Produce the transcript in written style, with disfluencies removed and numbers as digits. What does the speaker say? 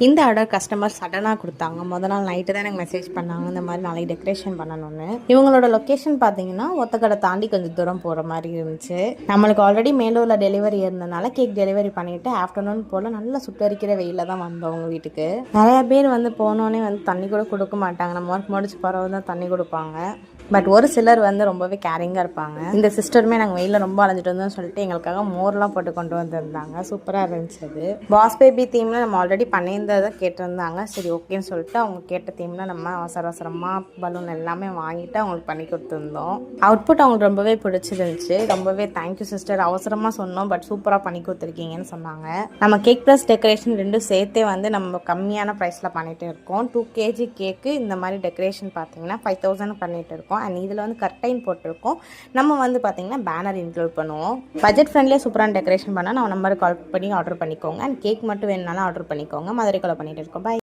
இந்த order customer சடனாக கொடுத்தாங்க. முதல் நாள் நைட்டு தான் எனக்கு மெசேஜ் பண்ணாங்க இந்த மாதிரி நாளைக்கு டெக்கரேஷன் பண்ணணும்னு. இவங்களோட லொக்கேஷன் பார்த்தீங்கன்னா ஒத்தக்கடை தாண்டி கொஞ்சம் தூரம் போகிற மாதிரி இருந்துச்சு. நம்மளுக்கு ஆல்ரெடி மேலூரில் டெலிவரி இருந்தனால கேக் டெலிவரி பண்ணிவிட்டு ஆஃப்டர்நூன் போல் நல்லா சுட்டரிக்கிற வெயிலில் தான் வந்தோம் அவங்க வீட்டுக்கு. நிறையா பேர் வந்து போனோடனே வந்து தண்ணி கூட கொடுக்க மாட்டாங்க. நம்ம ஒர்க் முடிச்சு பரவாயில்ல தான் தண்ணி கொடுப்பாங்க. பட் ஒரு சிலர் வந்து ரொம்பவே கேரிங்காக இருப்பாங்க. இந்த சிஸ்டருமே நாங்கள் வெயிலில் ரொம்ப அலைஞ்சிட்டு வந்தோம்னு சொல்லிட்டு எங்களுக்காக மோர்லாம் போட்டு கொண்டு வந்திருந்தாங்க. சூப்பராக இருந்துச்சு. அது பாஸ் பேபி தீமில் நம்ம ஆல்ரெடி பண்ணியிருந்ததை கேட்டிருந்தாங்க. சரி ஓகேன்னு சொல்லிட்டு அவங்க கேட்ட தீமில் நம்ம அவசரமாக பலூன் எல்லாமே வாங்கிட்டு அவங்களுக்கு பண்ணி கொடுத்துருந்தோம். அவுட்புட் அவங்களுக்கு ரொம்பவே பிடிச்சிருந்துச்சு. ரொம்பவே தேங்க்யூ சிஸ்டர், அவசரமாக சொன்னோம் பட் சூப்பராக பண்ணி கொடுத்துருக்கீங்கன்னு சொன்னாங்க. நம்ம கேக் ப்ளஸ் டெக்கரேஷன் ரெண்டும் சேர்த்தே வந்து நம்ம கம்மியான ப்ரைஸில் பண்ணிகிட்டு இருக்கோம். 2 kg கேக்கு இந்த மாதிரி டெக்கரேஷன் பார்த்தீங்கன்னா 5000 பண்ணிகிட்டு இருக்கோம். அண்ட் இதில் வந்து கர்டைன் போட்டிருக்கோம். நம்ம வந்து பார்த்தீங்கன்னா பேனர் இன்க்ளூட் பண்ணுவோம். பட்ஜெட் ஃப்ரெண்ட்லியாக சூப்பரான டெக்கரேஷன் பண்ணால் நம்ம நம்பருக்கு கால் பண்ணி ஆர்டர் பண்ணிக்கோங்க. அண்ட் கேக் மட்டும் வேணுனாலும் ஆர்டர் பண்ணிக்கோங்க. மதுரைக்குள்ள பண்ணிட்டு இருக்கோம். பாய்.